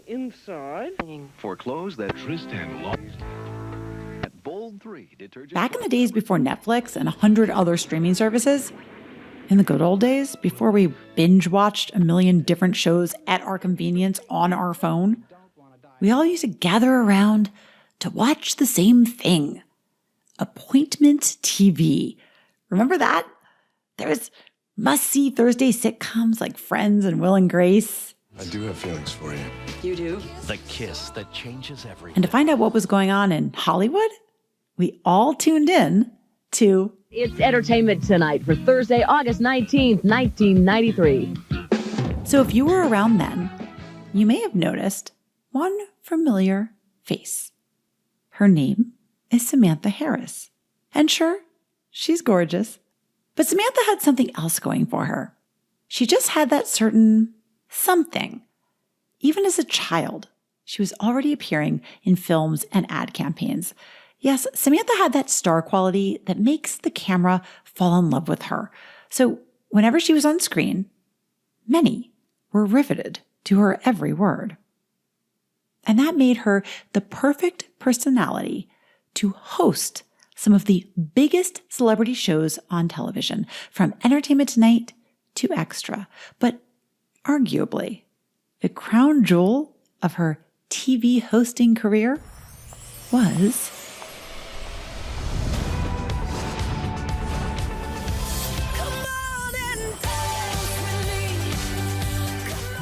Inside. For clothes that Tristan lost. Bold 3 detergent. Back in the days before Netflix and 100 other streaming services, in the good old days, before we binge-watched a million different shows at our convenience on our phone, we all used to gather around to watch the same thing. Appointment TV. Remember that? There was must-see Thursday sitcoms like Friends and Will and Grace. I do have feelings for you. You do? The kiss that changes everything. And to find out what was going on in Hollywood, we all tuned in to It's Entertainment Tonight for Thursday, August 19th, 1993. So if you were around then, you may have noticed one familiar face. Her name is Samantha Harris. And sure, she's gorgeous. But Samantha had something else going for her. She just had that certain something. Even as a child, she was already appearing in films and ad campaigns. Yes, Samantha had that star quality that makes the camera fall in love with her. So whenever she was on screen, many were riveted to her every word. And that made her the perfect personality to host some of the biggest celebrity shows on television, from Entertainment Tonight to Extra. But arguably, the crown jewel of her TV hosting career was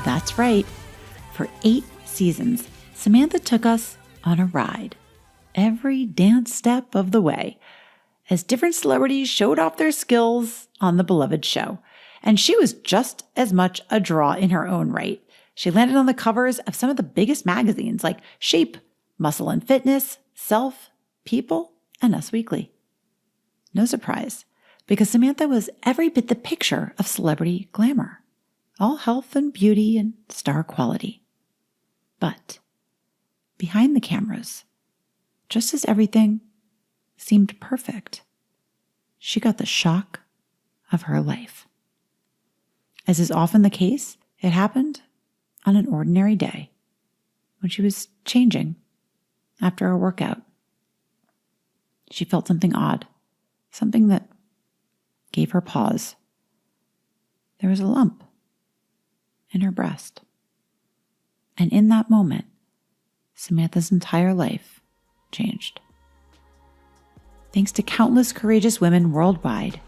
That's right. For 8 seasons, Samantha took us on a ride, every dance step of the way, as different celebrities showed off their skills on the beloved show. And she was just as much a draw in her own right. She landed on the covers of some of the biggest magazines like Shape, Muscle and Fitness, Self, People, and Us Weekly. No surprise, because Samantha was every bit the picture of celebrity glamour. All health and beauty and star quality. But behind the cameras, just as everything seemed perfect, she got the shock of her life. As is often the case, it happened on an ordinary day when she was changing after a workout. She felt something odd, something that gave her pause. There was a lump in her breast. And in that moment, Samantha's entire life changed. Thanks to countless courageous women worldwide,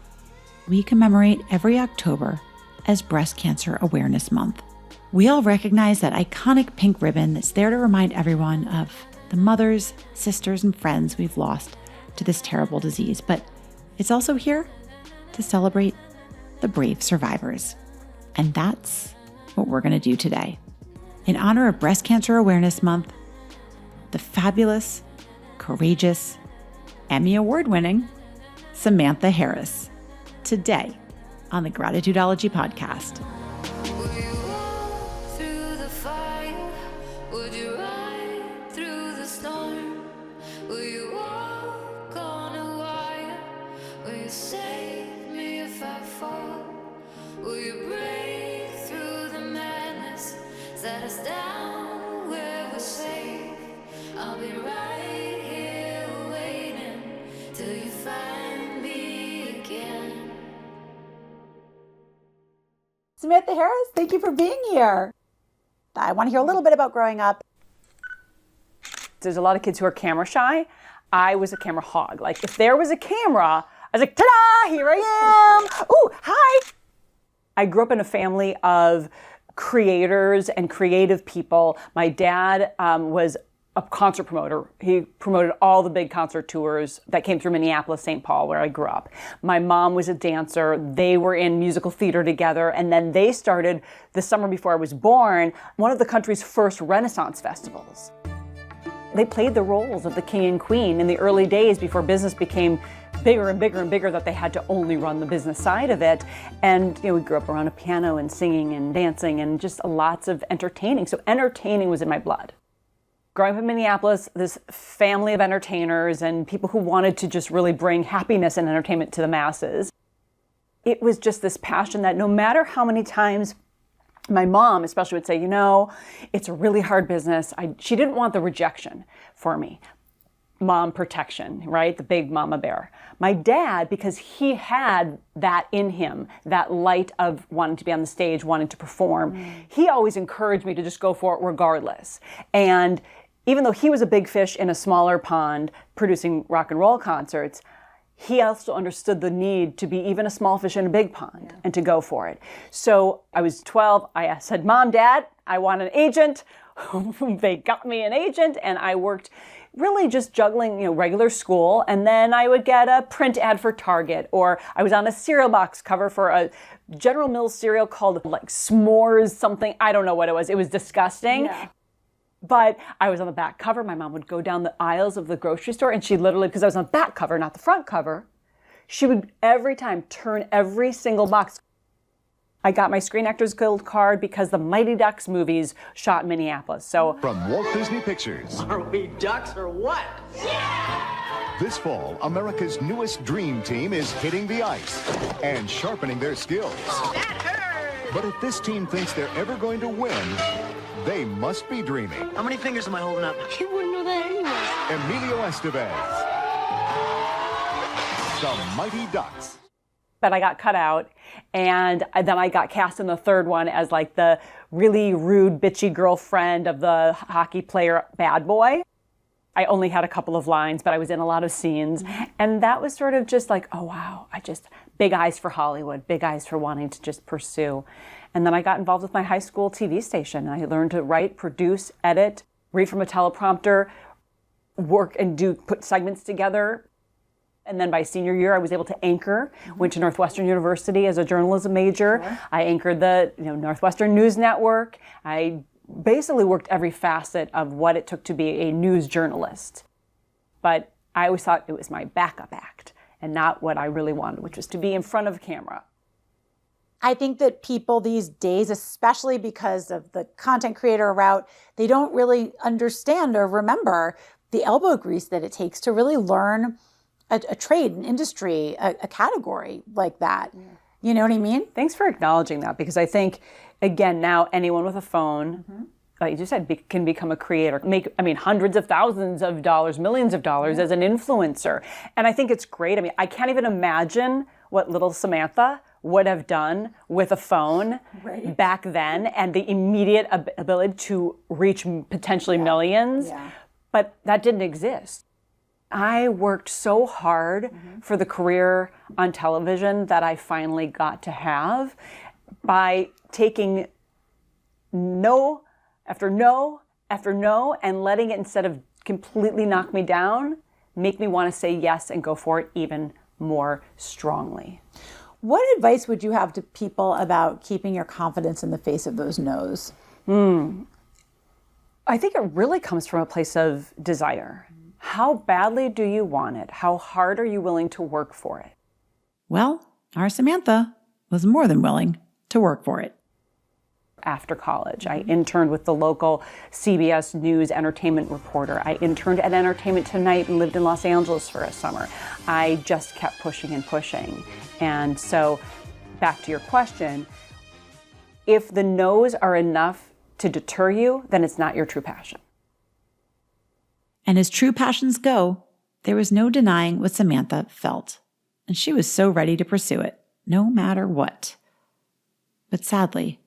we commemorate every October as Breast Cancer Awareness Month. We all recognize that iconic pink ribbon that's there to remind everyone of the mothers, sisters, and friends we've lost to this terrible disease, but it's also here to celebrate the brave survivors. And that's what we're going to do today. In honor of Breast Cancer Awareness Month, the fabulous, courageous, Emmy Award-winning Samantha Harris, today on the Gratitudeology podcast. Set us down where we're safe. I'll be right here waiting till you find me again. Samantha Harris, thank you for being here. I want to hear a little bit about growing up. There's a lot of kids who are camera shy. I was a camera hog. Like, if there was a camera, I was like, ta-da, here I am. Ooh, hi. I grew up in a family of creators and creative people. My dad was a concert promoter. He promoted all the big concert tours that came through Minneapolis, St. Paul, where I grew up. My mom was a dancer. They were in musical theater together. And then they started, the summer before I was born, one of the country's first Renaissance festivals. They played the roles of the king and queen in the early days before business became bigger and bigger and bigger, that they had to only run the business side of it. And we grew up around a piano and singing and dancing and just lots of entertaining. So entertaining was in my blood. Growing up in Minneapolis, this family of entertainers and people who wanted to just really bring happiness and entertainment to the masses. It was just this passion that no matter how many times My mom especially would say, it's a really hard business. She didn't want the rejection for me. Mom protection, right? The big mama bear. My dad, because he had that in him, that light of wanting to be on the stage, wanting to perform, he always encouraged me to just go for it regardless. And even though he was a big fish in a smaller pond producing rock and roll concerts, he also understood the need to be even a small fish in a big pond and to go for it. So I was 12. I said, Mom, Dad, I want an agent. They got me an agent, and I worked really just juggling, regular school. And then I would get a print ad for Target, or I was on a cereal box cover for a General Mills cereal called like S'mores something. I don't know what it was. It was disgusting. Yeah. But I was on the back cover. My mom would go down the aisles of the grocery store, and she literally, because I was on the back cover, not the front cover, she would every time turn every single box. I got my Screen Actors Guild card because the Mighty Ducks movies shot in Minneapolis. So From Walt Disney Pictures. Are we ducks or what? This fall, America's newest dream team is hitting the ice and sharpening their skills. That hurt! But if this team thinks they're ever going to win, they must be dreaming. How many fingers am I holding up? You wouldn't know that anyway. Emilio Estevez. The Mighty Ducks. but I got cut out. And then I got cast in the third one as like the really rude, bitchy girlfriend of the hockey player bad boy. I only had a couple of lines, but I was in a lot of scenes. And that was sort of just like, oh, wow, big eyes for Hollywood, big eyes for wanting to just pursue. And then I got involved with my high school TV station. I learned to write, produce, edit, read from a teleprompter, work and put segments together. And then by senior year, I was able to anchor, went to Northwestern University as a journalism major. Sure. I anchored the Northwestern News Network. I basically worked every facet of what it took to be a news journalist. But I always thought it was my backup act and not what I really wanted, which was to be in front of a camera. I think that people these days, especially because of the content creator route, they don't really understand or remember the elbow grease that it takes to really learn a trade, an industry, a category like that. Yeah. You know what I mean? Thanks for acknowledging that, because I think, again, now anyone with a phone, like you just said, can become a creator, make, hundreds of thousands of dollars, millions of dollars as an influencer. And I think it's great. I can't even imagine what little Samantha would have done with a phone back then and the immediate ability to reach potentially millions. Yeah. But that didn't exist. I worked so hard for the career on television that I finally got to have by taking no after no after no and letting it, instead of completely knock me down, make me want to say yes and go for it even more strongly. What advice would you have to people about keeping your confidence in the face of those no's? I think it really comes from a place of desire. How badly do you want it? How hard are you willing to work for it? Well, our Samantha was more than willing to work for it. After college, I interned with the local CBS News entertainment reporter. I interned at Entertainment Tonight and lived in Los Angeles for a summer. I just kept pushing and pushing. And so, back to your question, if the no's are enough to deter you, then it's not your true passion. And as true passions go, there was no denying what Samantha felt. And she was so ready to pursue it, no matter what. But sadly,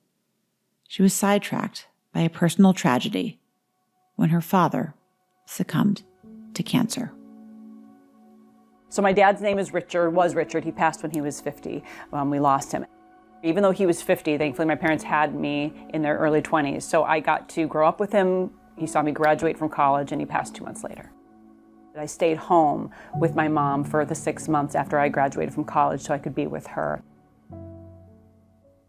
she was sidetracked by a personal tragedy when her father succumbed to cancer. So my dad's name was Richard. He passed when he was 50. We lost him. Even though he was 50, thankfully my parents had me in their early 20s. So I got to grow up with him. He saw me graduate from college, and he passed 2 months later. I stayed home with my mom for the 6 months after I graduated from college so I could be with her.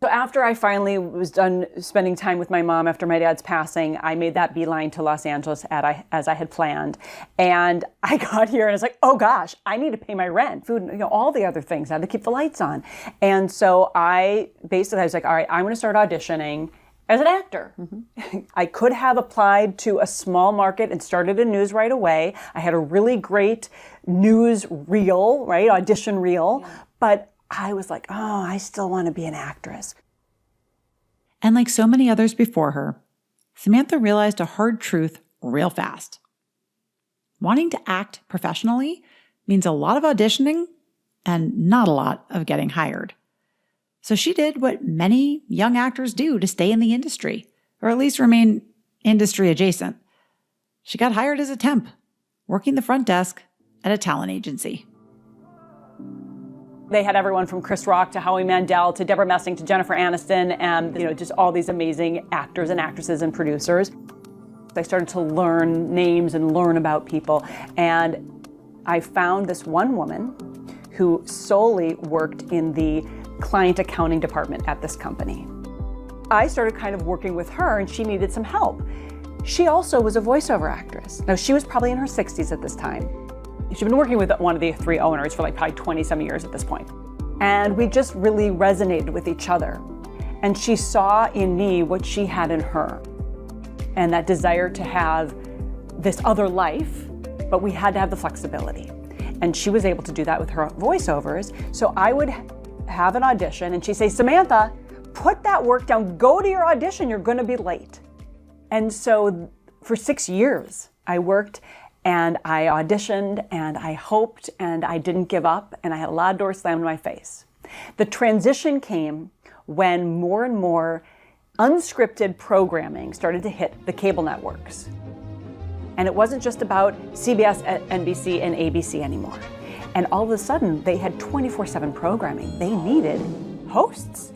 So after I finally was done spending time with my mom after my dad's passing, I made that beeline to Los Angeles as I had planned. And I got here and I was like, oh gosh, I need to pay my rent, food, all the other things. I had to keep the lights on. And so I was like, all right, I'm going to start auditioning as an actor. I could have applied to a small market and started in news right away. I had a really great news reel, audition reel, but I was like, oh, I still want to be an actress. And like so many others before her, Samantha realized a hard truth real fast. Wanting to act professionally means a lot of auditioning and not a lot of getting hired. So she did what many young actors do to stay in the industry, or at least remain industry adjacent. She got hired as a temp, working the front desk at a talent agency. They had everyone from Chris Rock to Howie Mandel to Deborah Messing to Jennifer Aniston and, just all these amazing actors and actresses and producers. I started to learn names and learn about people. And I found this one woman who solely worked in the client accounting department at this company. I started kind of working with her and she needed some help. She also was a voiceover actress. Now, she was probably in her 60s at this time. She'd been working with one of the three owners for probably 20-some years at this point. And we just really resonated with each other. And she saw in me what she had in her. And that desire to have this other life, but we had to have the flexibility. And she was able to do that with her voiceovers. So I would have an audition and she'd say, Samantha, put that work down, go to your audition, you're gonna be late. And so for 6 years, I worked and I auditioned and I hoped and I didn't give up and I had a lot of doors slammed in my face. The transition came when more and more unscripted programming started to hit the cable networks. And it wasn't just about CBS, NBC, and ABC anymore. And all of a sudden, they had 24/7 programming. They needed hosts.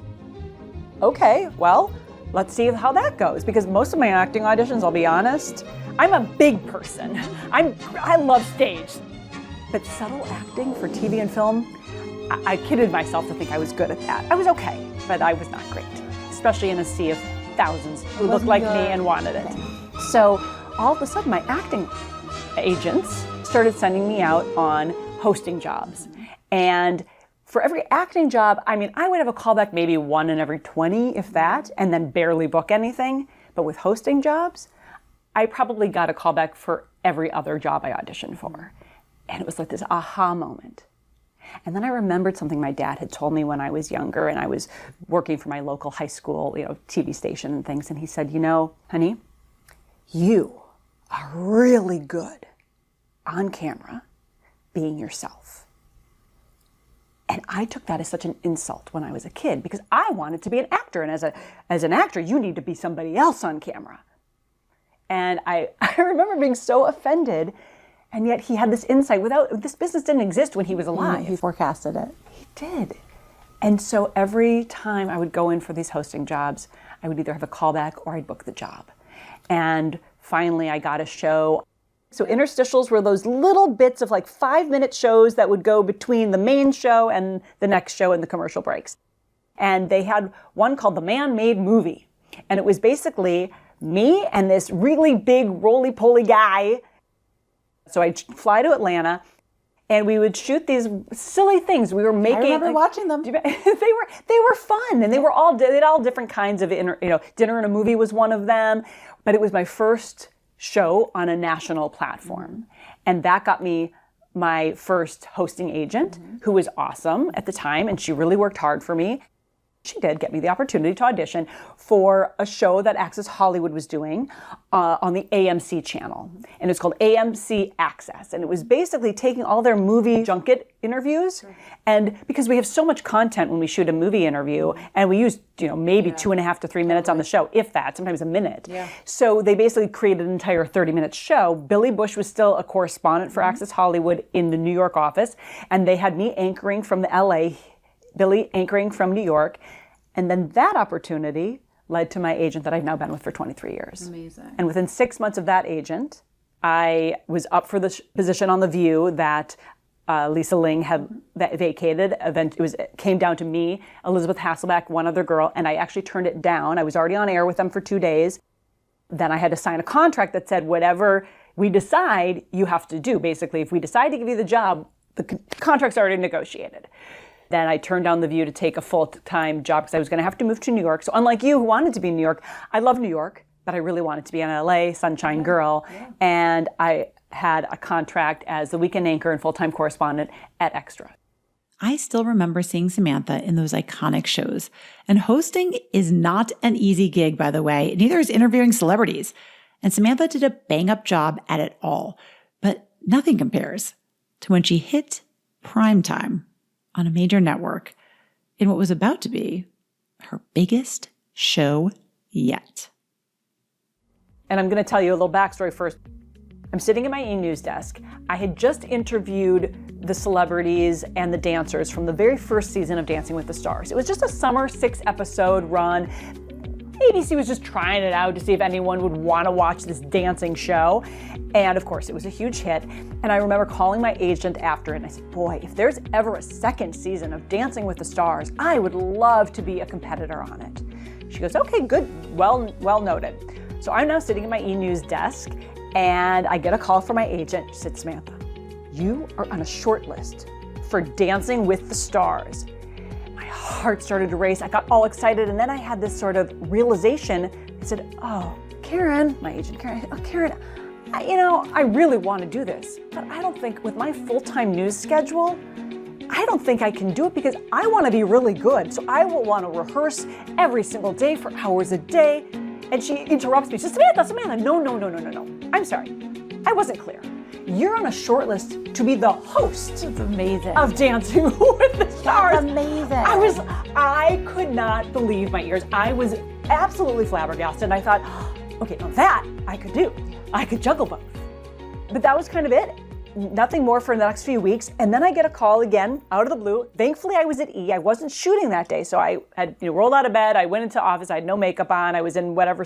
Okay, well, let's see how that goes. Because most of my acting auditions, I'll be honest, I'm a big person. I love stage. But subtle acting for TV and film, I kidded myself to think I was good at that. I was okay, but I was not great, especially in a sea of thousands who looked like me and wanted it. So all of a sudden, my acting agents started sending me out on hosting jobs. And for every acting job, I would have a callback maybe 1 in every 20, if that, and then barely book anything. But with hosting jobs, I probably got a callback for every other job I auditioned for. And it was like this aha moment. And then I remembered something my dad had told me when I was younger and I was working for my local high school, TV station and things. And he said, honey, you are really good on camera being yourself. And I took that as such an insult when I was a kid because I wanted to be an actor. And as an actor, you need to be somebody else on camera. And I remember being so offended. And yet he had this insight this business didn't exist when he was alive. He forecasted it. He did. And so every time I would go in for these hosting jobs, I would either have a callback or I'd book the job. And finally I got a show. So interstitials were those little bits of 5-minute shows that would go between the main show and the next show in the commercial breaks. And they had one called The Man-Made Movie. And it was basically me and this really big roly-poly guy. So I'd fly to Atlanta and we would shoot these silly things. We were making. I remember watching them. They were fun and they had all different kinds of, Dinner and a Movie was one of them. But it was my first show on a national platform. And that got me my first hosting agent, who was awesome at the time. And she really worked hard for me. She did get me the opportunity to audition for a show that Access Hollywood was doing on the AMC channel. And it's called AMC Access. And it was basically taking all their movie junket interviews. And because we have so much content when we shoot a movie interview, and we use maybe 2.5 to 3 minutes on the show, if that, sometimes a minute. Yeah. So they basically created an entire 30-minute show. Billy Bush was still a correspondent for Access Hollywood in the New York office. And they had me anchoring from the LA, Billy anchoring from New York. And then that opportunity led to my agent that I've now been with for 23 years. Amazing. And within 6 months of that agent, I was up for the position on The View that Lisa Ling had vacated. It came down to me, Elizabeth Hasselbeck, one other girl, and I actually turned it down. I was already on air with them for 2 days. Then I had to sign a contract that said whatever we decide, you have to do. Basically, if we decide to give you the job, the contract's already negotiated. Then I turned down The View to take a full-time job because I was going to have to move to New York. So unlike you who wanted to be in New York, I love New York, but I really wanted to be an LA sunshine girl. Yeah. And I had a contract as the weekend anchor and full-time correspondent at Extra. I still remember seeing Samantha in those iconic shows. And hosting is not an easy gig, by the way. Neither is interviewing celebrities. And Samantha did a bang-up job at it all. But nothing compares to when she hit prime time on a major network in what was about to be her biggest show yet. And I'm going to tell you a little backstory first. I'm sitting at my e-news desk. I had just interviewed the celebrities and the dancers from the very first season of Dancing with the Stars. It was just a summer 6-episode run. ABC was just trying it out to see if anyone would want to watch this dancing show. And of course, it was a huge hit. And I remember calling my agent after it and I said, boy, if there's ever a second season of Dancing with the Stars, I would love to be a competitor on it. She goes, okay, good, well noted. So I'm now sitting at my e-news desk and I get a call from my agent. She said, Samantha, you are on a short list for Dancing with the Stars. My heart started to race. I got all excited, and then I had this sort of realization. I said, oh, Karen, my agent, Karen, oh, Karen, I really want to do this, but I don't think with my full-time news schedule, I don't think I can do it because I want to be really good. So I will want to rehearse every single day for hours a day. And she interrupts me. She says, Samantha, no. I'm sorry. I wasn't clear. You're on a short list to be the host. That's amazing. Of Dancing with the Stars. That's amazing. I could not believe my ears. I was absolutely flabbergasted. And I thought, okay, now that I could do. I could juggle both. But that was kind of it. Nothing more for the next few weeks. And then I get a call again out of the blue. Thankfully, I was at E. I wasn't shooting that day. So I had rolled out of bed. I went into office. I had no makeup on. I was in whatever,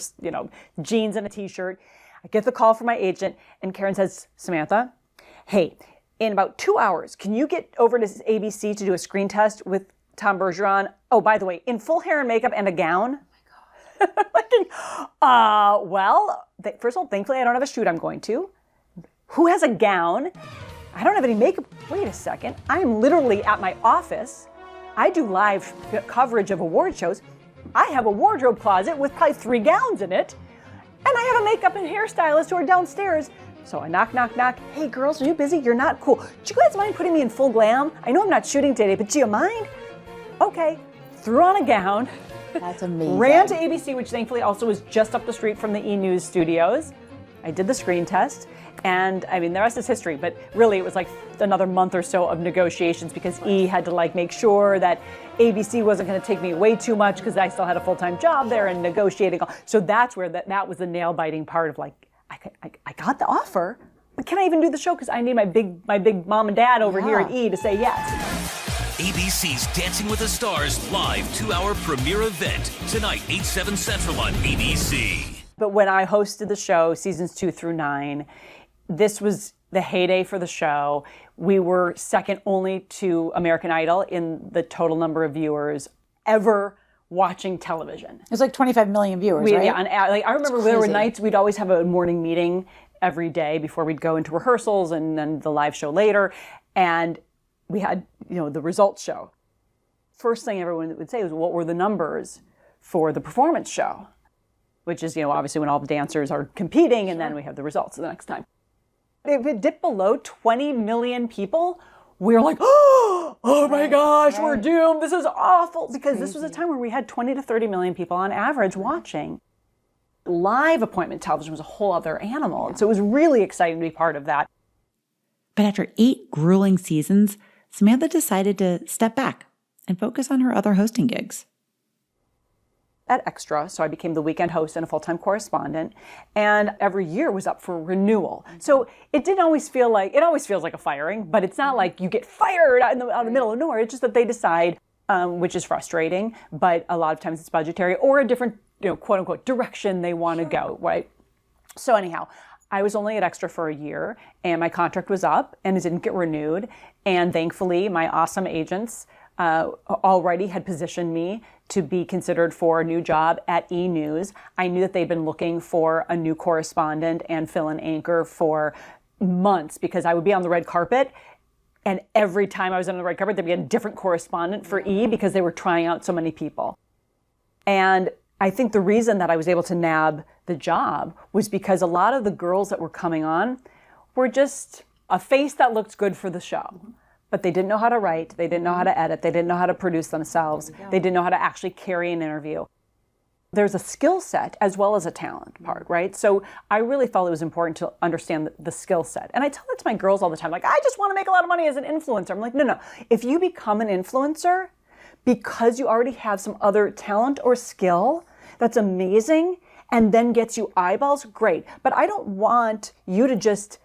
jeans and a t-shirt. I get the call from my agent and Karen says, Samantha, hey, in about 2 hours, can you get over to ABC to do a screen test with Tom Bergeron? Oh, by the way, in full hair and makeup and a gown. Oh my God. First of all, thankfully I don't have a shoot I'm going to. Who has a gown? I don't have any makeup. Wait a second. I'm literally at my office. I do live coverage of award shows. I have a wardrobe closet with probably 3 gowns in it. And I have a makeup and hairstylist who are downstairs. So I knock. Hey girls, are you busy? You're not cool. Do you guys mind putting me in full glam? I know I'm not shooting today, but do you mind? Okay. Threw on a gown. That's amazing. Ran to ABC, which thankfully also was just up the street from the e-news studios. I did the screen test. And I mean, the rest is history, but really it was like another month or so of negotiations because E had to make sure that ABC wasn't going to take me away too much because I still had a full-time job there and negotiating. So that's where that was the nail-biting part of I got the offer, but can I even do the show? Because I need my big mom and dad over here at E to say yes. ABC's Dancing with the Stars live 2-hour premiere event tonight, 8/7 Central on ABC. But when I hosted the show, seasons 2 through 9, this was the heyday for the show. We were second only to American Idol in the total number of viewers ever watching television. It was like 25 million viewers, right? Yeah, I remember there were nights we'd always have a morning meeting every day before we'd go into rehearsals and then the live show later. And we had, the results show. First thing everyone would say was, what were the numbers for the performance show? Which is, obviously when all the dancers are competing and then we have the results the next time. If it dipped below 20 million people, we were like, oh my gosh, we're doomed. This is awful. Because this was a time where we had 20 to 30 million people on average watching. Live appointment television was a whole other animal. And so it was really exciting to be part of that. But after 8 grueling seasons, Samantha decided to step back and focus on her other hosting gigs. At Extra, so I became the weekend host and a full-time correspondent, and every year was up for renewal. So it didn't always feel like, it always feels like a firing, but it's not like you get fired out in the middle of nowhere. It's just that they decide, which is frustrating, but a lot of times it's budgetary or a different, quote unquote, direction they want to go, right? So anyhow, I was only at Extra for a year, and my contract was up, and it didn't get renewed, and thankfully my awesome agents already had positioned me to be considered for a new job at E! News. I knew that they'd been looking for a new correspondent and fill-in anchor for months because I would be on the red carpet, and every time I was on the red carpet, there'd be a different correspondent for E! Because they were trying out so many people. And I think the reason that I was able to nab the job was because a lot of the girls that were coming on were just a face that looked good for the show. but they didn't know how to write, they didn't know how to edit, they didn't know how to produce themselves, they didn't know how to actually carry an interview. There's a skill set as well as a talent part, right? So I really felt it was important to understand the skill set. And I tell that to my girls all the time, like, I just want to make a lot of money as an influencer. I'm like, no. If you become an influencer because you already have some other talent or skill that's amazing and then gets you eyeballs, great. But I don't want you to just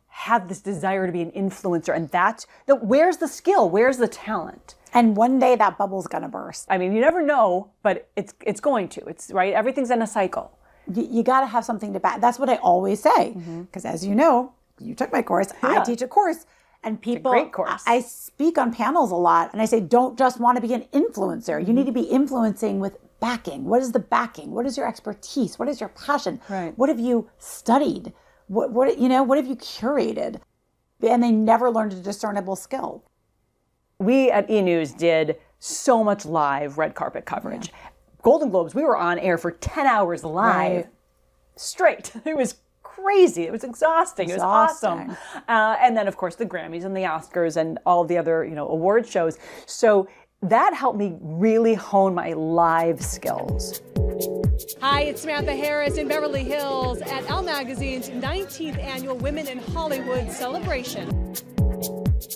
have this desire to be an influencer and where's the skill? Where's the talent? And one day that bubble's gonna burst. I mean, you never know, but it's going to. It's right. Everything's in a cycle. You got to have something to back. That's what I always say. Because as you know, you took my course. I teach a course, and people. It's a great course. I speak on panels a lot, and I say, don't just want to be an influencer. You need to be influencing with backing. What is the backing? What is your expertise? What is your passion? Right. What have you studied? What have you curated? And they never learned a discernible skill. We at E! News did so much live red carpet coverage. Yeah. Golden Globes, we were on air for 10 hours live straight. It was crazy. It was exhausting. It was awesome. And then, of course, the Grammys and the Oscars and all the other, award shows. So that helped me really hone my live skills. Hi, it's Samantha Harris in Beverly Hills at Elle Magazine's 19th annual Women in Hollywood celebration.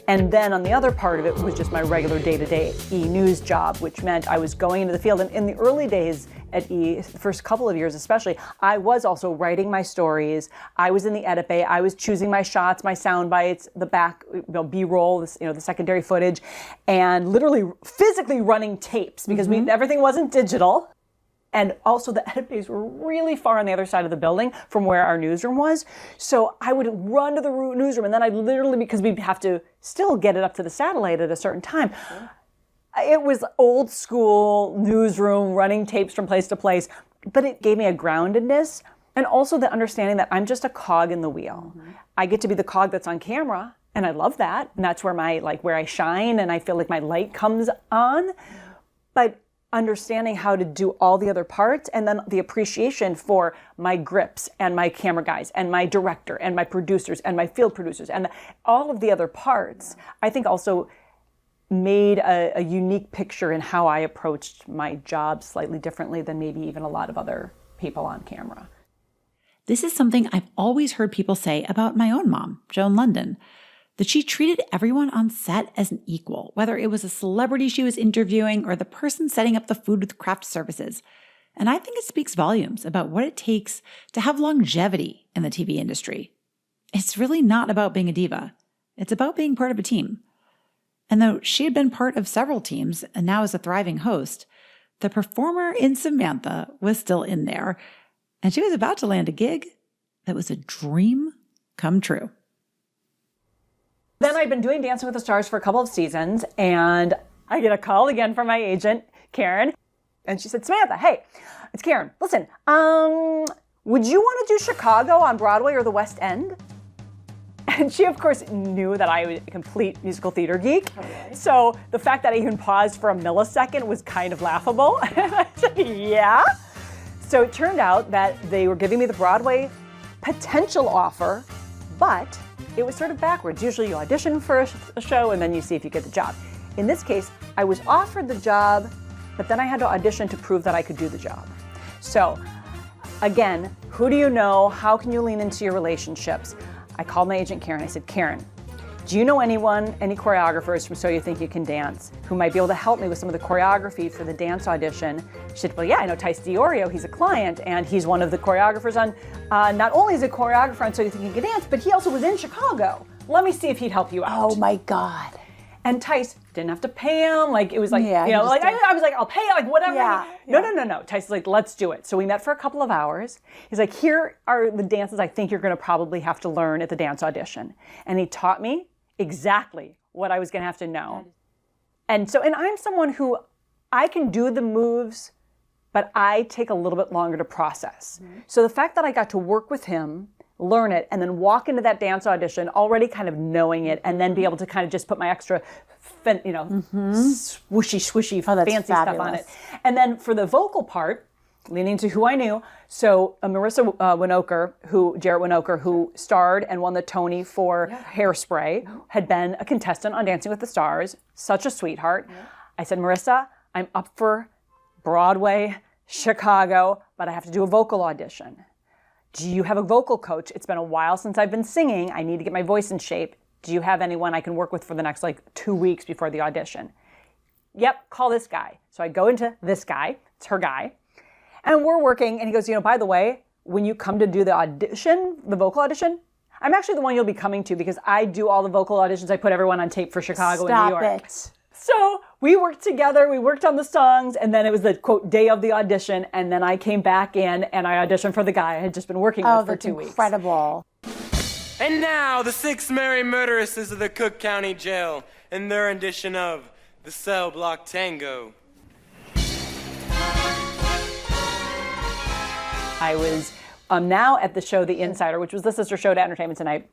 And then on the other part of it was just my regular day-to-day E! News job, which meant I was going into the field. And in the early days at E!, the first couple of years especially, I was also writing my stories. I was in the edit bay. I was choosing my shots, my sound bites, the back, B-roll, the secondary footage, and literally physically running tapes because everything wasn't digital. And also the edit bays were really far on the other side of the building from where our newsroom was. So I would run to the newsroom and then I'd literally, because we'd have to still get it up to the satellite at a certain time. It was old school newsroom, running tapes from place to place, but it gave me a groundedness and also the understanding that I'm just a cog in the wheel. I get to be the cog that's on camera and I love that. And that's where where I shine and I feel like my light comes on. But understanding how to do all the other parts and then the appreciation for my grips and my camera guys and my director and my producers and my field producers and all of the other parts, I think also made a unique picture in how I approached my job slightly differently than maybe even a lot of other people on camera. This is something I've always heard people say about my own mom, Joan London, that she treated everyone on set as an equal, whether it was a celebrity she was interviewing or the person setting up the food with craft services. And I think it speaks volumes about what it takes to have longevity in the TV industry. It's really not about being a diva. It's about being part of a team. And though she had been part of several teams and now is a thriving host, the performer in Samantha was still in there, and she was about to land a gig that was a dream come true. Then I'd been doing Dancing with the Stars for a couple of seasons, and I get a call again from my agent, Karen, and she said, Samantha, hey, it's Karen. Listen, would you want to do Chicago on Broadway or the West End? And she, of course, knew that I was a complete musical theater geek. Okay. So the fact that I even paused for a millisecond was kind of laughable. And I said, yeah. So it turned out that they were giving me the Broadway potential offer, but it was sort of backwards. Usually you audition for a show and then you see if you get the job. In this case, I was offered the job, but then I had to audition to prove that I could do the job. So again, who do you know? How can you lean into your relationships? I called my agent, Karen. I said, Karen, do you know anyone, any choreographers from So You Think You Can Dance who might be able to help me with some of the choreography for the dance audition? She said, well, yeah, I know Tice DiOrio. He's a client, and he's one of the choreographers on, not only is he a choreographer on So You Think You Can Dance, but he also was in Chicago. Let me see if he'd help you out. Oh my God. And Tice didn't have to pay him. Like, it was like, Yeah, I was like, I'll pay, like, whatever. Yeah. No. Tice is like, let's do it. So we met for a couple of hours. He's like, here are the dances I think you're going to probably have to learn at the dance audition. And he taught me exactly what I was going to have to know. And I'm someone who I can do the moves, but I take a little bit longer to process. Mm-hmm. So the fact that I got to work with him, learn it, and then walk into that dance audition already kind of knowing it, and then be able to kind of just put my extra, swooshy, fancy stuff on it. And then for the vocal part, leaning to who I knew. So Marissa Jarrett Winokur, who starred and won the Tony for Hairspray, had been a contestant on Dancing with the Stars. Such a sweetheart. I said, Marissa, I'm up for Broadway, Chicago, but I have to do a vocal audition. Do you have a vocal coach? It's been a while since I've been singing. I need to get my voice in shape. Do you have anyone I can work with for the next 2 weeks before the audition? Yep, call this guy. So I go into this guy. It's her guy. And we're working, and he goes, by the way, when you come to do the audition, the vocal audition, I'm actually the one you'll be coming to because I do all the vocal auditions. I put everyone on tape for Chicago and New York. Stop it. So we worked together, we worked on the songs, and then it was the, quote, day of the audition, and then I came back in and I auditioned for the guy I had just been working with for 2 weeks. Incredible. And now, the 6 merry murderesses of the Cook County Jail in their edition of the Cell Block Tango. I was now at the show The Insider, which was the sister show to Entertainment Tonight.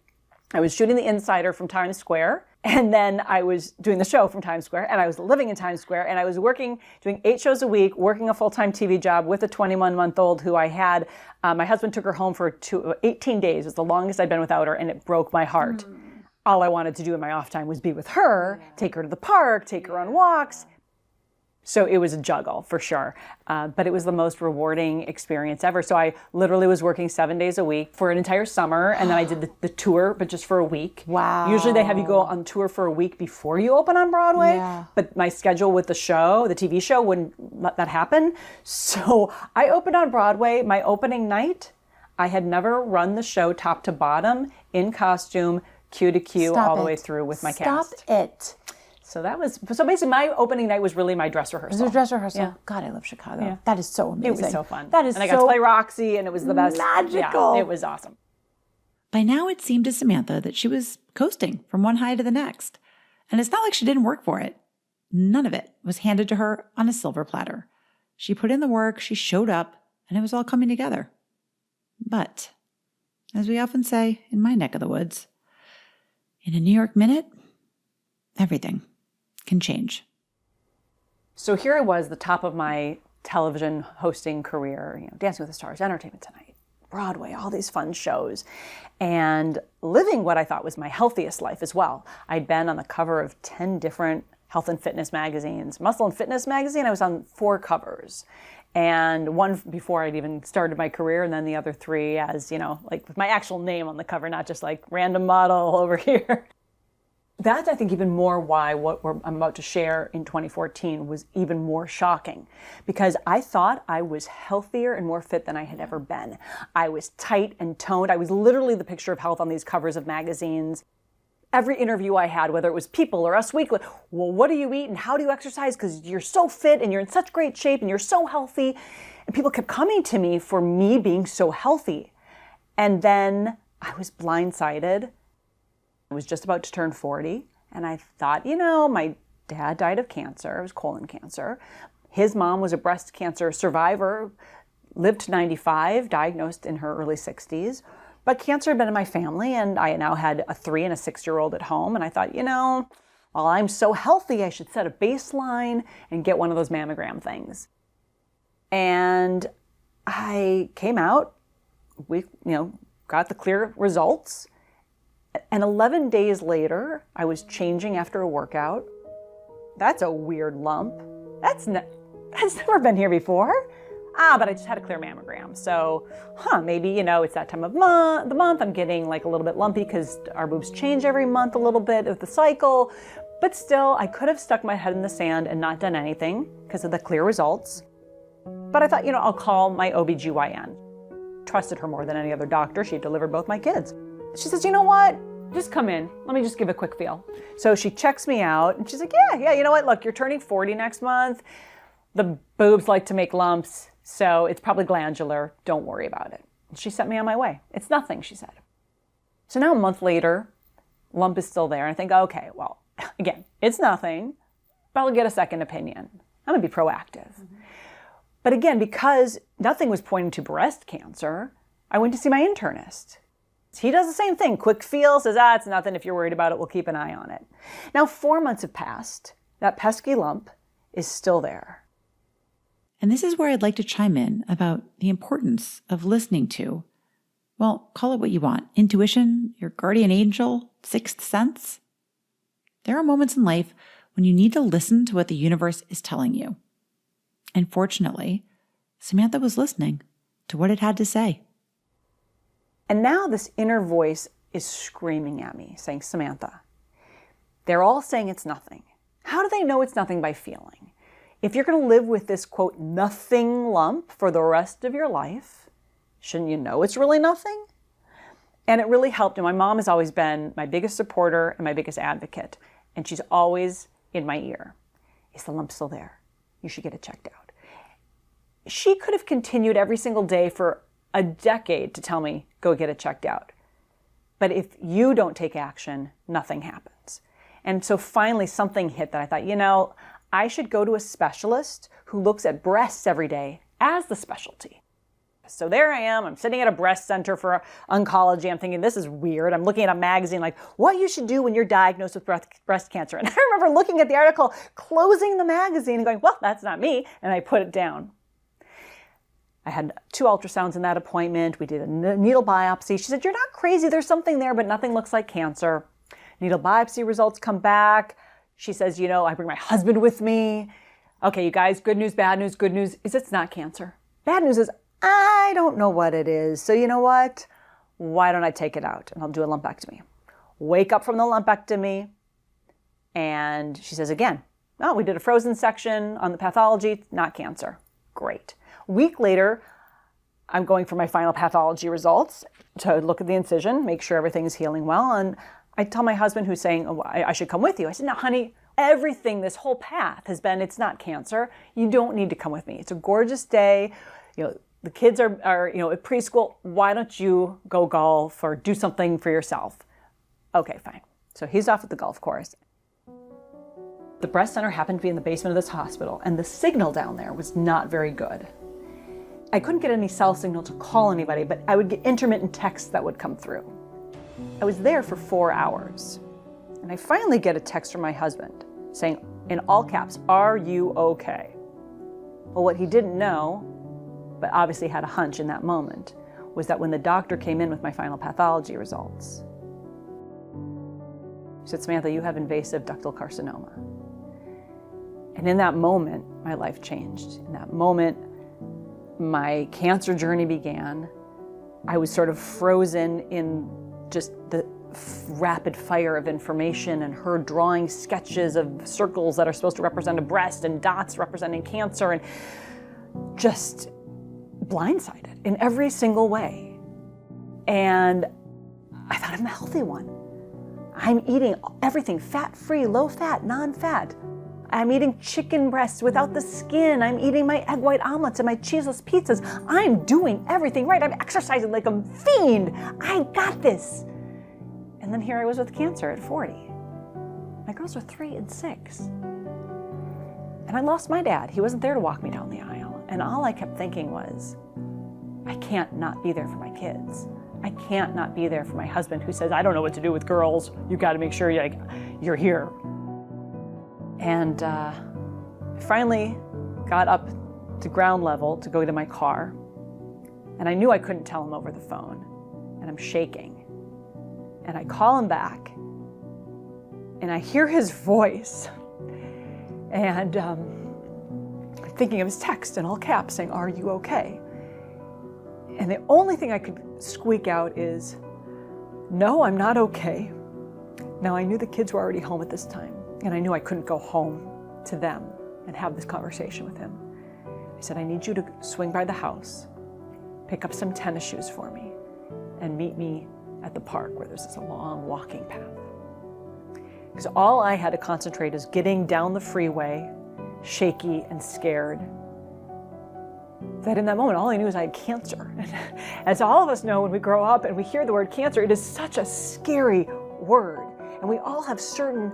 I was shooting The Insider from Times Square, and then I was doing the show from Times Square, and I was living in Times Square, and I was working, doing 8 shows a week, working a full-time TV job with a 21-month-old who I had. My husband took her home for 18 days. It was the longest I'd been without her, and it broke my heart. All I wanted to do in my off time was be with her, take her to the park, take her on walks. So it was a juggle for sure, but it was the most rewarding experience ever. So I literally was working 7 days a week for an entire summer, and then I did the tour, but just for a week. Wow. Usually they have you go on tour for a week before you open on Broadway, but my schedule with the show, the TV show, wouldn't let that happen. So I opened on Broadway. My opening night, I had never run the show top to bottom, in costume, cue to cue, all the way through with my cast. Stop it. So basically my opening night was really my dress rehearsal. It was a dress rehearsal. Yeah. God, I love Chicago. Yeah. That is so amazing. It was so fun. That is and I got to play Roxy, and it was the best. Magical. Yeah, it was awesome. By now, it seemed to Samantha that she was coasting from one high to the next. And it's not like she didn't work for it. None of it was handed to her on a silver platter. She put in the work, she showed up, and it was all coming together. But, as we often say in my neck of the woods, in a New York minute, everything can change. So here I was, the top of my television hosting career, Dancing with the Stars, Entertainment Tonight, Broadway, all these fun shows, and living what I thought was my healthiest life as well. I'd been on the cover of 10 different health and fitness magazines. Muscle and Fitness magazine, I was on 4 covers. And one before I'd even started my career, and then the other 3 as, with my actual name on the cover, not just like random model over here. That's, I think, even more why what I'm about to share in 2014 was even more shocking, because I thought I was healthier and more fit than I had ever been. I was tight and toned. I was literally the picture of health on these covers of magazines. Every interview I had, whether it was People or Us Weekly, well, what do you eat and how do you exercise? Because you're so fit and you're in such great shape and you're so healthy. And people kept coming to me for me being so healthy. And then I was blindsided. I was just about to turn 40, and I thought, my dad died of cancer. It was colon cancer. His mom was a breast cancer survivor, lived to 95, diagnosed in her early 60s. But cancer had been in my family, and I now had a 3 and a 6-year-old at home, and I thought, while I'm so healthy, I should set a baseline and get one of those mammogram things. And I came out, we, got the clear results. And 11 days later, I was changing after a workout. That's a weird lump. That's never been here before. But I just had a clear mammogram. So, maybe, it's that time of the month. I'm getting like a little bit lumpy because our boobs change every month a little bit of the cycle. But still, I could have stuck my head in the sand and not done anything because of the clear results. But I thought, I'll call my OBGYN. Trusted her more than any other doctor. She delivered both my kids. She says, you know what? Just come in. Let me just give a quick feel. So she checks me out and she's like, yeah, you know what? Look, you're turning 40 next month. The boobs like to make lumps, so it's probably glandular. Don't worry about it. And she sent me on my way. It's nothing, she said. So now a month later, lump is still there. And I think, okay, well, again, it's nothing, but I'll get a second opinion. I'm going to be proactive. Mm-hmm. But again, because nothing was pointing to breast cancer, I went to see my internist. He does the same thing. Quick feel, says, it's nothing. If you're worried about it, we'll keep an eye on it. Now, 4 months have passed. That pesky lump is still there. And this is where I'd like to chime in about the importance of listening to, well, call it what you want, intuition, your guardian angel, sixth sense. There are moments in life when you need to listen to what the universe is telling you. And fortunately, Samantha was listening to what it had to say. And now this inner voice is screaming at me, saying, Samantha, they're all saying it's nothing. How do they know it's nothing by feeling? If you're going to live with this, quote, nothing lump for the rest of your life, shouldn't you know it's really nothing? And it really helped. And my mom has always been my biggest supporter and my biggest advocate. And she's always in my ear. Is the lump still there? You should get it checked out. She could have continued every single day for a decade to tell me, go get it checked out. But if you don't take action, nothing happens. And so finally something hit that I thought, I should go to a specialist who looks at breasts every day as the specialty. So there I am, I'm sitting at a breast center for oncology. I'm thinking, this is weird. I'm looking at a magazine like, what you should do when you're diagnosed with breast cancer. And I remember looking at the article, closing the magazine and going, well, that's not me. And I put it down. I had 2 ultrasounds in that appointment. We did a needle biopsy. She said, you're not crazy. There's something there, but nothing looks like cancer. Needle biopsy results come back. She says, I bring my husband with me. Okay, you guys, good news, bad news. Good news is it's not cancer. Bad news is I don't know what it is. So you know what? Why don't I take it out and I'll do a lumpectomy. Wake up from the lumpectomy. And she says again, we did a frozen section on the pathology, not cancer. Great. A week later, I'm going for my final pathology results to look at the incision, make sure everything's healing well. And I tell my husband, who's saying, I should come with you. I said, no, honey, everything, this whole path has been, it's not cancer. You don't need to come with me. It's a gorgeous day. The kids are at preschool. Why don't you go golf or do something for yourself? Okay, fine. So he's off at the golf course. The breast center happened to be in the basement of this hospital, and the signal down there was not very good. I couldn't get any cell signal to call anybody, but I would get intermittent texts that would come through. I was there for 4 hours, and I finally get a text from my husband saying, in all caps, are you okay? Well, what he didn't know, but obviously had a hunch in that moment, was that when the doctor came in with my final pathology results, he said, Samantha, you have invasive ductal carcinoma. And in that moment, my life changed. In that moment, my cancer journey began. I was sort of frozen in just the rapid fire of information and her drawing sketches of circles that are supposed to represent a breast and dots representing cancer, and just blindsided in every single way. And I thought, I'm the healthy one. I'm eating everything fat-free, low-fat, non-fat. I'm eating chicken breasts without the skin. I'm eating my egg white omelets and my cheeseless pizzas. I'm doing everything right. I'm exercising like a fiend. I got this. And then here I was with cancer at 40. My girls were 3 and 6. And I lost my dad. He wasn't there to walk me down the aisle. And all I kept thinking was, I can't not be there for my kids. I can't not be there for my husband who says, I don't know what to do with girls. You've got to make sure you're here. And I finally got up to ground level to go to my car. And I knew I couldn't tell him over the phone. And I'm shaking. And I call him back. And I hear his voice. And I'm thinking of his text in all caps saying, are you okay? And the only thing I could squeak out is, no, I'm not okay. Now, I knew the kids were already home at this time, and I knew I couldn't go home to them and have this conversation with him. I said, I need you to swing by the house, pick up some tennis shoes for me, and meet me at the park where there's this long walking path. Because all I had to concentrate is getting down the freeway, shaky and scared. That in that moment, all I knew was I had cancer. And as all of us know, when we grow up and we hear the word cancer, it is such a scary word. And we all have certain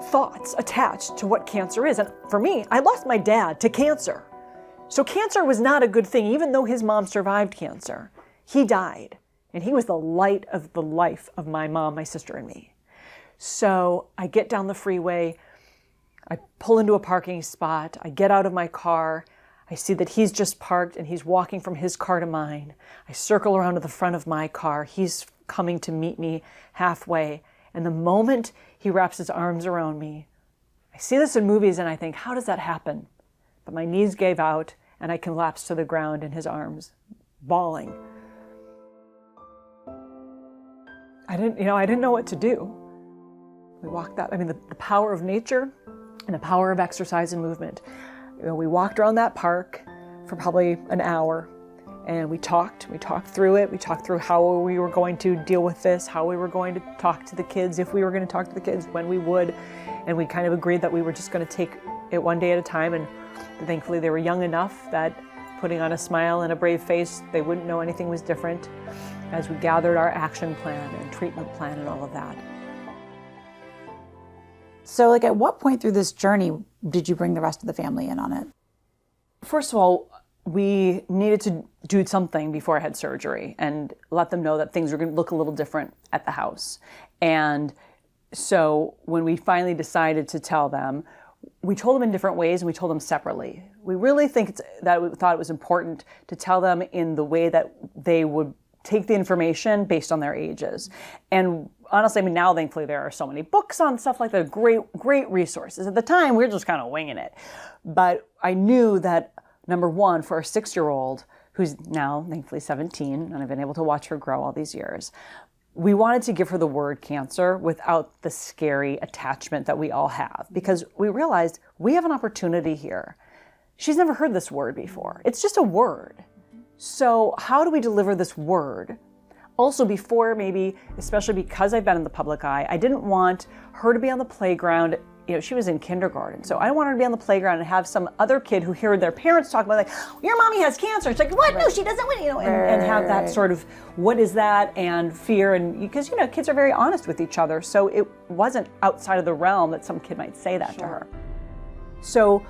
thoughts attached to what cancer is. And for me, I lost my dad to cancer. So cancer was not a good thing, even though his mom survived cancer. He died, and he was the light of the life of my mom, my sister, and me. So I get down the freeway, I pull into a parking spot, I get out of my car, I see that he's just parked and he's walking from his car to mine. I circle around to the front of my car. He's coming to meet me halfway. And the moment he wraps his arms around me, I see this in movies and I think, how does that happen? But my knees gave out and I collapsed to the ground in his arms, bawling. I didn't know what to do. We walked that, the power of nature and the power of exercise and movement. We walked around that park for probably an hour and we talked through it. We talked through how we were going to deal with this, how we were going to talk to the kids, if we were going to talk to the kids, when we would. And we kind of agreed that we were just going to take it one day at a time. And thankfully they were young enough that putting on a smile and a brave face, they wouldn't know anything was different as we gathered our action plan and treatment plan and all of that. So at what point through this journey did you bring the rest of the family in on it? First of all, we needed to do something before I had surgery and let them know that things were going to look a little different at the house. And so when we finally decided to tell them, we told them in different ways and we told them separately. We really think that we thought it was important to tell them in the way that they would take the information based on their ages. And honestly, now thankfully there are so many books on stuff like that, great resources. At the time, we were just kind of winging it. But I knew that, number one, for our 6-year-old, who's now thankfully 17, and I've been able to watch her grow all these years, we wanted to give her the word cancer without the scary attachment that we all have, because we realized we have an opportunity here. She's never heard this word before. It's just a word. So how do we deliver this word? Also, before maybe, especially because I've been in the public eye, I didn't want her to be on the playground. She was in kindergarten, so I wanted her to be on the playground and have some other kid who heard their parents talk about, your mommy has cancer. It's like, what? No, she doesn't win, and have that sort of, what is that, and fear, and because, kids are very honest with each other, so it wasn't outside of the realm that some kid might say that to her. So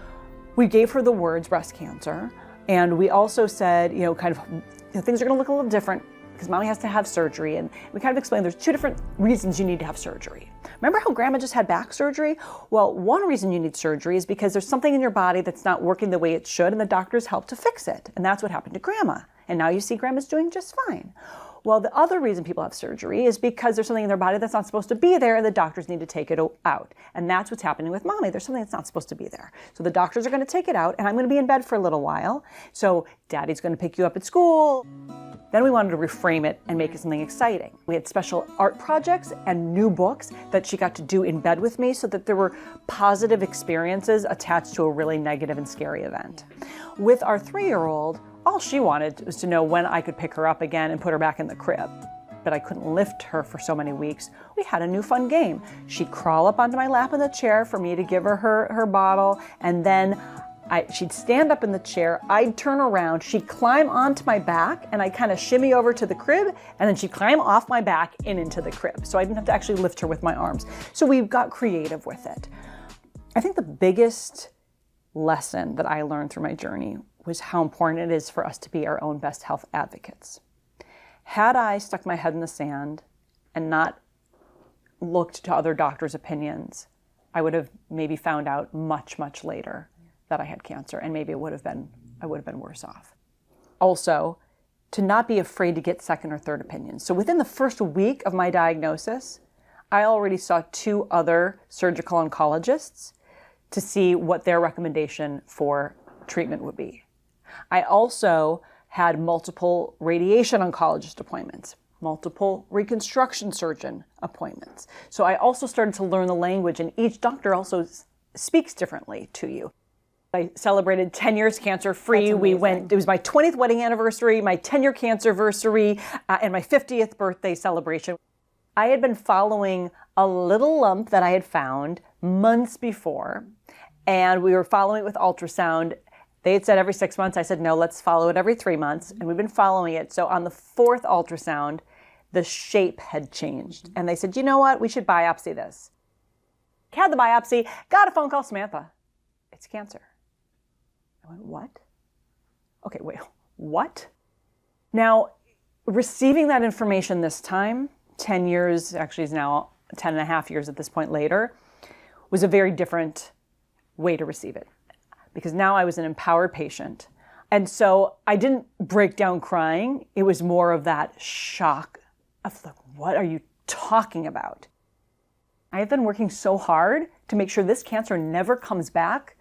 we gave her the words breast cancer, and we also said, things are gonna look a little different because mommy has to have surgery, and we kind of explained there's 2 different reasons you need to have surgery. Remember how grandma just had back surgery? Well, one reason you need surgery is because there's something in your body that's not working the way it should, and the doctors help to fix it. And that's what happened to grandma. And now you see grandma's doing just fine. Well, the other reason people have surgery is because there's something in their body that's not supposed to be there, and the doctors need to take it out. And that's what's happening with mommy. There's something that's not supposed to be there. So the doctors are going to take it out, and I'm going to be in bed for a little while. So daddy's going to pick you up at school. Then we wanted to reframe it and make it something exciting. We had special art projects and new books that she got to do in bed with me so that there were positive experiences attached to a really negative and scary event. With our 3-year-old, all she wanted was to know when I could pick her up again and put her back in the crib. But I couldn't lift her for so many weeks. We had a new fun game. She'd crawl up onto my lap in the chair for me to give her her bottle, and then she'd stand up in the chair, I'd turn around, she'd climb onto my back, and I'd kind of shimmy over to the crib, and then she'd climb off my back and into the crib. So I didn't have to actually lift her with my arms. So we got creative with it. I think the biggest lesson that I learned through my journey was how important it is for us to be our own best health advocates. Had I stuck my head in the sand and not looked to other doctors' opinions, I would have maybe found out much, much later that I had cancer, and maybe I would have been worse off. Also, to not be afraid to get second or third opinions. So within the first week of my diagnosis, I already saw 2 other surgical oncologists to see what their recommendation for treatment would be. I also had multiple radiation oncologist appointments, multiple reconstruction surgeon appointments. So I also started to learn the language, and each doctor also speaks differently to you. I celebrated 10 years cancer-free. It was my 20th wedding anniversary, my 10-year cancer-versary, and my 50th birthday celebration. I had been following a little lump that I had found months before, and we were following it with ultrasound. They had said every 6 months. I said, no, let's follow it every 3 months, and we've been following it. So on the 4th ultrasound, the shape had changed, and they said, you know what, we should biopsy this. Had the biopsy, got a phone call, Samantha, it's cancer. I went, what? Okay, wait, what? Now, receiving that information this time, 10 years, actually is now 10 and a half years at this point later, was a very different way to receive it. because now I was an empowered patient. And so I didn't break down crying. It was more of that shock of like, what are you talking about? I've been working so hard to make sure this cancer never comes back.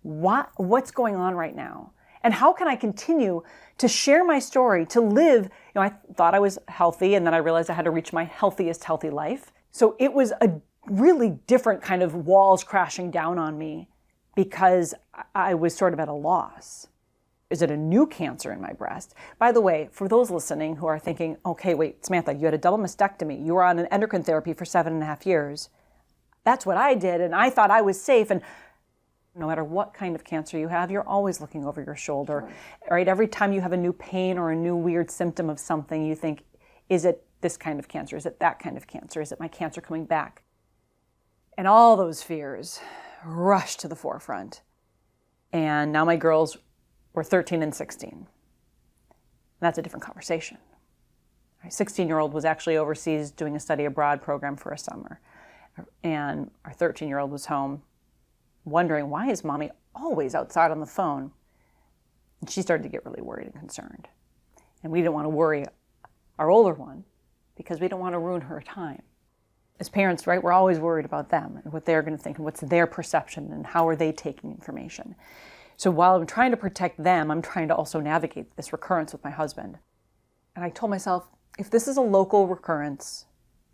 What's going on right now? And how can I continue to share my story, to live? I thought I was healthy, and then I realized I had to reach my healthiest healthy life. So it was a really different kind of walls crashing down on me because I was sort of at a loss. Is it a new cancer in my breast? By the way, for those listening who are thinking, okay, wait, Samantha, you had a double mastectomy. You were on an endocrine therapy for 7.5 years. That's what I did, and I thought I was safe. And no matter what kind of cancer you have, you're always looking over your shoulder, right? Every time you have a new pain or a new weird symptom of something, you think, is it this kind of cancer? Is it that kind of cancer? Is it my cancer coming back? And all those fears rushed to the forefront. And now my girls were 13 and 16. That's a different conversation. My 16-year-old was actually overseas doing a study abroad program for a summer. And our 13-year-old was home wondering, why is mommy always outside on the phone? And she started to get really worried and concerned. And we didn't want to worry our older one because we don't want to ruin her time. As parents, right, we're always worried about them and what they're going to think and what's their perception and how are they taking information. So while I'm trying to protect them, I'm trying to also navigate this recurrence with my husband. And I told myself, if this is a local recurrence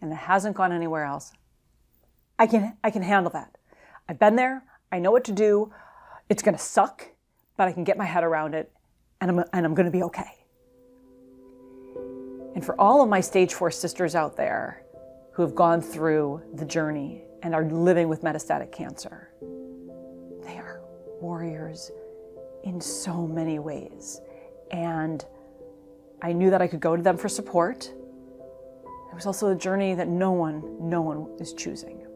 and it hasn't gone anywhere else, I can handle that. I've been there. I know what to do. It's going to suck, but I can get my head around it, and I'm going to be okay. And for all of my stage 4 sisters out there who have gone through the journey and are living with metastatic cancer, they are warriors in so many ways. And I knew that I could go to them for support. It was also a journey that no one is choosing.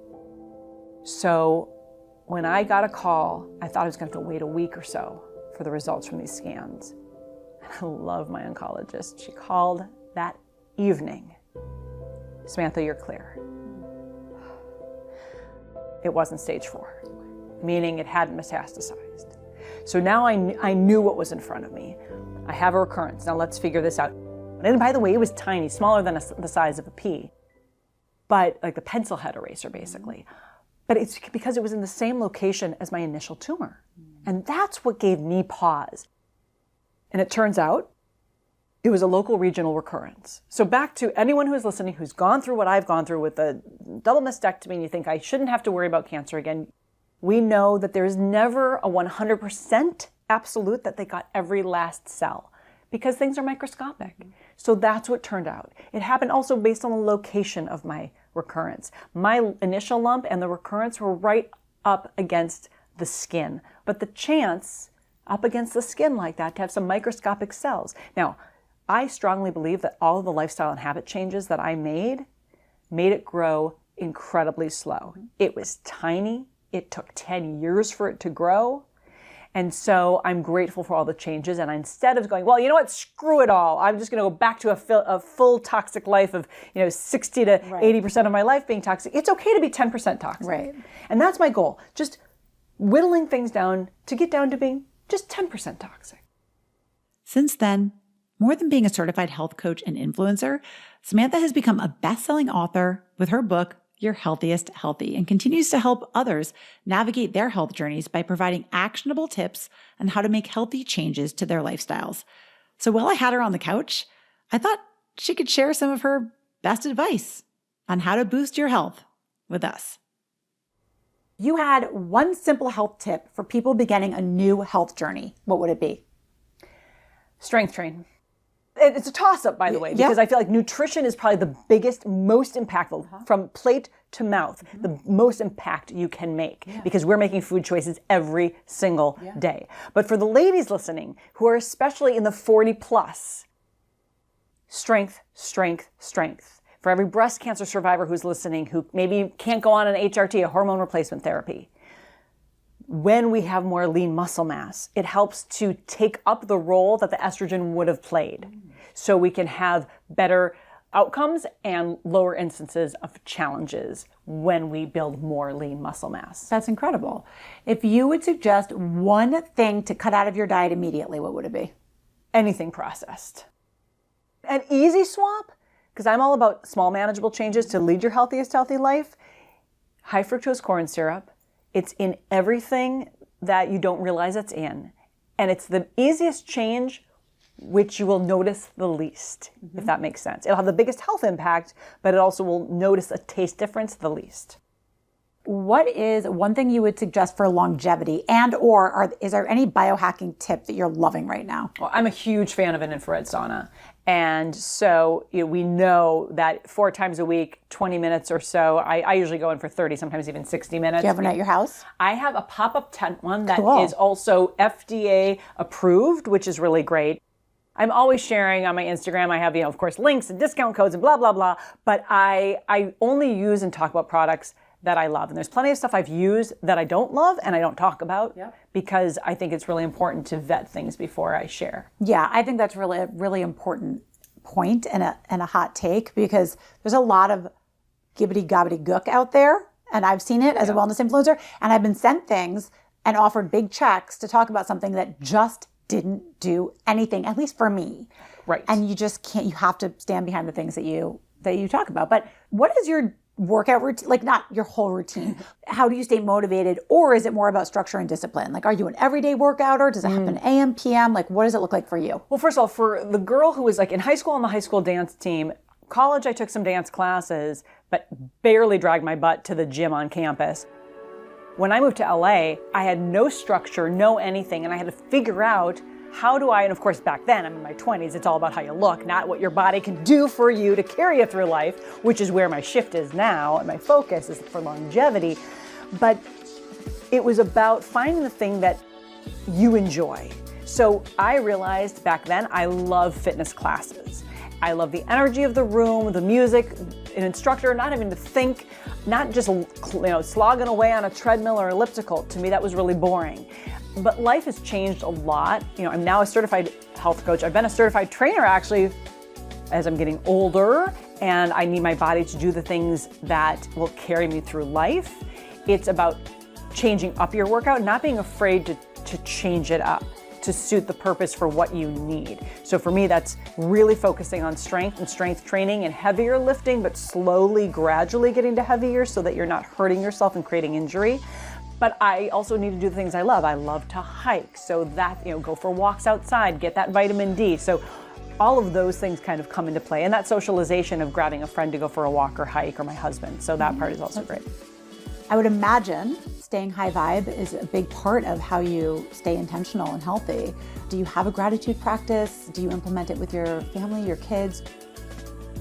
So when I got a call, I thought I was going to have to wait a week or so for the results from these scans. And I love my oncologist. She called that evening. Samantha, you're clear. It wasn't stage 4, meaning it hadn't metastasized. So now I knew what was in front of me. I have a recurrence. Now let's figure this out. And by the way, it was tiny, smaller than the size of a pea, but like the pencil head eraser, basically. But it's because it was in the same location as my initial tumor. And that's what gave me pause. And it turns out it was a local regional recurrence. So back to anyone who's listening who's gone through what I've gone through with the double mastectomy and you think I shouldn't have to worry about cancer again, we know that there's never a 100% absolute that they got every last cell because things are microscopic. So that's what turned out. It happened also based on the location of my recurrence. My initial lump and the recurrence were right up against the skin. But the chance up against the skin like that to have some microscopic cells. Now, I strongly believe that all of the lifestyle and habit changes that I made it grow incredibly slow. It was tiny. It took 10 years for it to grow. And so I'm grateful for all the changes. And instead of going, well, you know what, screw it all. I'm just going to go back to a full toxic life of 60 to 80% of my life being toxic. It's okay to be 10% toxic. Right. And that's my goal. Just whittling things down to get down to being just 10% toxic. Since then, more than being a certified health coach and influencer, Samantha has become a best-selling author with her book, Your Healthiest Healthy, and continues to help others navigate their health journeys by providing actionable tips on how to make healthy changes to their lifestyles. So while I had her on the couch, I thought she could share some of her best advice on how to boost your health with us. You had one simple health tip for people beginning a new health journey. What would it be? Strength train. It's a toss-up, by the way, because I feel like nutrition is probably the biggest, most impactful, from plate to mouth, the most impact you can make, because we're making food choices every single day. But for the ladies listening, who are especially in the 40 plus, strength, strength, strength. For every breast cancer survivor who's listening, who maybe can't go on an HRT, a hormone replacement therapy, when we have more lean muscle mass, it helps to take up the role that the estrogen would have played. So we can have better outcomes and lower instances of challenges when we build more lean muscle mass. That's incredible. If you would suggest one thing to cut out of your diet immediately, what would it be? Anything processed. An easy swap, because I'm all about small manageable changes to lead your healthiest healthy life. High fructose corn syrup. It's in everything that you don't realize it's in. And it's the easiest change which you will notice the least, if that makes sense. It'll have the biggest health impact, but it also will notice a taste difference the least. What is one thing you would suggest for longevity, and or is there any biohacking tip that you're loving right now? Well, I'm a huge fan of an infrared sauna. And so we know that 4 times a week, 20 minutes or so, I usually go in for 30, sometimes even 60 minutes. Do you have one at your house? I have a pop-up tent one that Cool. is also FDA approved, which is really great. I'm always sharing on my Instagram. I have, of course, links and discount codes and blah, blah, blah. But I only use and talk about products that I love. And there's plenty of stuff I've used that I don't love and I don't talk about because I think it's really important to vet things before I share. Yeah, I think that's a really important point and a hot take, because there's a lot of gibbity gobbity gook out there. And I've seen it as a wellness influencer. And I've been sent things and offered big checks to talk about something that just didn't do anything, at least for me. Right. And you just can't, you have to stand behind the things that you talk about. But what is your workout routine? Like, not your whole routine. How do you stay motivated? Or is it more about structure and discipline? Like, are you an everyday workouter? Does it happen AM, PM? Like, what does it look like for you? Well, first of all, for the girl who was like in high school on the high school dance team, college I took some dance classes, but barely dragged my butt to the gym on campus. When I moved to LA, I had no structure, no anything, and I had to figure out how do I, and of course back then, I'm in my 20s, it's all about how you look, not what your body can do for you to carry you through life, which is where my shift is now, and my focus is for longevity. But it was about finding the thing that you enjoy. So I realized back then, I love fitness classes. I love the energy of the room, the music, an instructor, not having to think, not just slogging away on a treadmill or elliptical. To me, that was really boring. But life has changed a lot. I'm now a certified health coach. I've been a certified trainer actually as I'm getting older, and I need my body to do the things that will carry me through life. It's about changing up your workout, not being afraid to change it up to suit the purpose for what you need. So for me, that's really focusing on strength and strength training and heavier lifting, but slowly, gradually getting to heavier so that you're not hurting yourself and creating injury. But I also need to do the things I love. I love to hike, so that, go for walks outside, get that vitamin D. So all of those things kind of come into play. And that socialization of grabbing a friend to go for a walk or hike, or my husband. So that part is also great. I would imagine staying high vibe is a big part of how you stay intentional and healthy. Do you have a gratitude practice? Do you implement it with your family, your kids?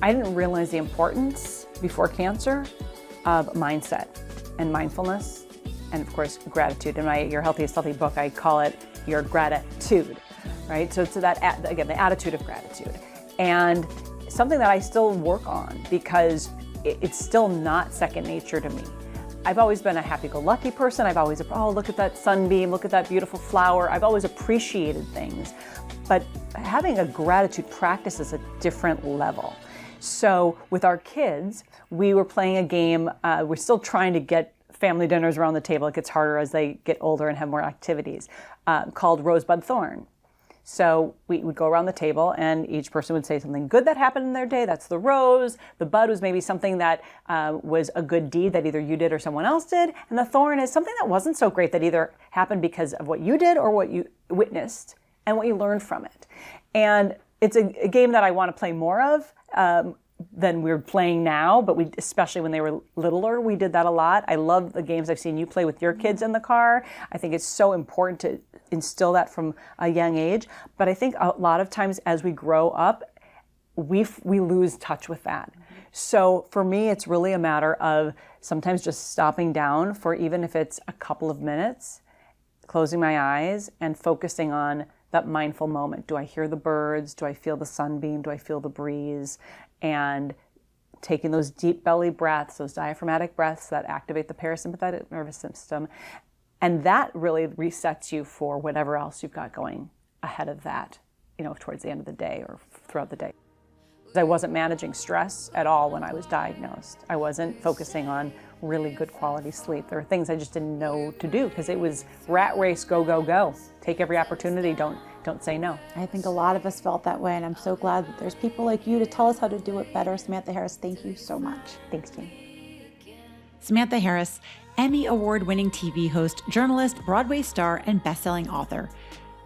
I didn't realize the importance before cancer of mindset and mindfulness, and of course gratitude. In Your Healthiest Healthy book, I call it your gratitude, right? So it's that, again, the attitude of gratitude. And something that I still work on because it's still not second nature to me. I've always been a happy-go-lucky person. I've always, look at that sunbeam, look at that beautiful flower. I've always appreciated things. But having a gratitude practice is a different level. So with our kids, we were playing a game. We're still trying to get family dinners around the table. It gets harder as they get older and have more activities, called Rosebud Thorn. So we would go around the table and each person would say something good that happened in their day. That's the rose. The bud was maybe something that was a good deed that either you did or someone else did. And the thorn is something that wasn't so great that either happened because of what you did or what you witnessed and what you learned from it. And it's a game that I want to play more of than we're playing now, but especially when they were littler, we did that a lot. I love the games I've seen you play with your kids in the car. I think it's so important to instill that from a young age. But I think a lot of times as we grow up, we lose touch with that. So for me, it's really a matter of sometimes just stopping down for, even if it's a couple of minutes, closing my eyes and focusing on that mindful moment. Do I hear the birds? Do I feel the sunbeam? Do I feel the breeze? And taking those deep belly breaths, those diaphragmatic breaths that activate the parasympathetic nervous system. And that really resets you for whatever else you've got going ahead of that, towards the end of the day or throughout the day. I wasn't managing stress at all when I was diagnosed. I wasn't focusing on really good quality sleep. There were things I just didn't know to do because it was rat race, go, go, go. Take every opportunity, don't say no. I think a lot of us felt that way, and I'm so glad that there's people like you to tell us how to do it better. Samantha Harris, thank you so much. Thanks, team. Samantha Harris, Emmy award-winning TV host, journalist, Broadway star, and best-selling author.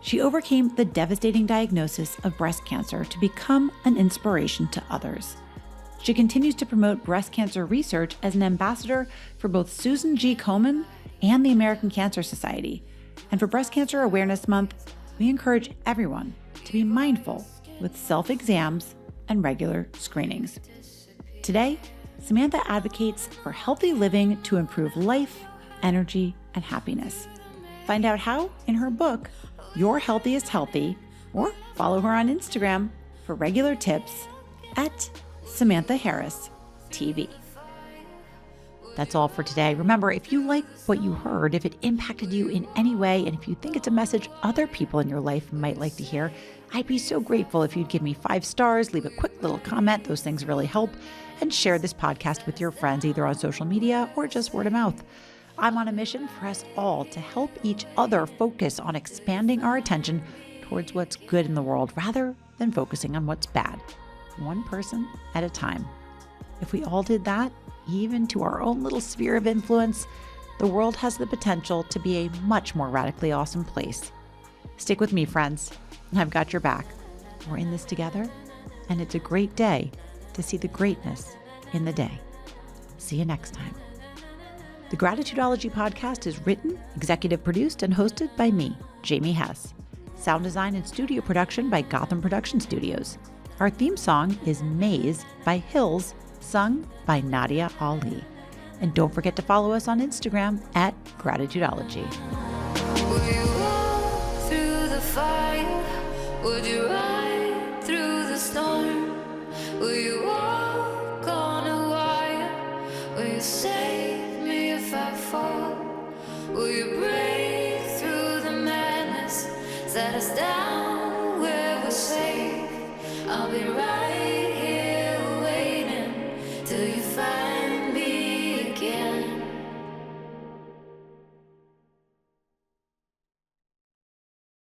She overcame the devastating diagnosis of breast cancer to become an inspiration to others. She continues to promote breast cancer research as an ambassador for both Susan G. Komen and the American Cancer Society. And for Breast Cancer Awareness Month, we encourage everyone to be mindful with self-exams and regular screenings. Today, Samantha advocates for healthy living to improve life, energy, and happiness. Find out how in her book, Your Healthiest Healthy, or follow her on Instagram for regular tips at Samantha Harris TV. That's all for today. Remember, if you like what you heard, if it impacted you in any way, and if you think it's a message other people in your life might like to hear, I'd be so grateful if you'd give me 5 stars, leave a quick little comment. Those things really help. And share this podcast with your friends, either on social media or just word of mouth. I'm on a mission for us all to help each other focus on expanding our attention towards what's good in the world rather than focusing on what's bad, one person at a time. If we all did that, even to our own little sphere of influence, the world has the potential to be a much more radically awesome place. Stick with me, friends. I've got your back. We're in this together, and it's a great day to see the greatness in the day. See you next time. The Gratitudeology podcast is written, executive produced, and hosted by me, Jamie Hess. Sound design and studio production by Gotham Production Studios. Our theme song is Maze by Hills, sung by Nadia Ali. And don't forget to follow us on Instagram at Gratitudeology. Will you walk through the fire? Would you ride through the storm? Will you walk on a wire? Will you save me if I fall? Will you break through the madness? Set us down where we're safe. I'll be right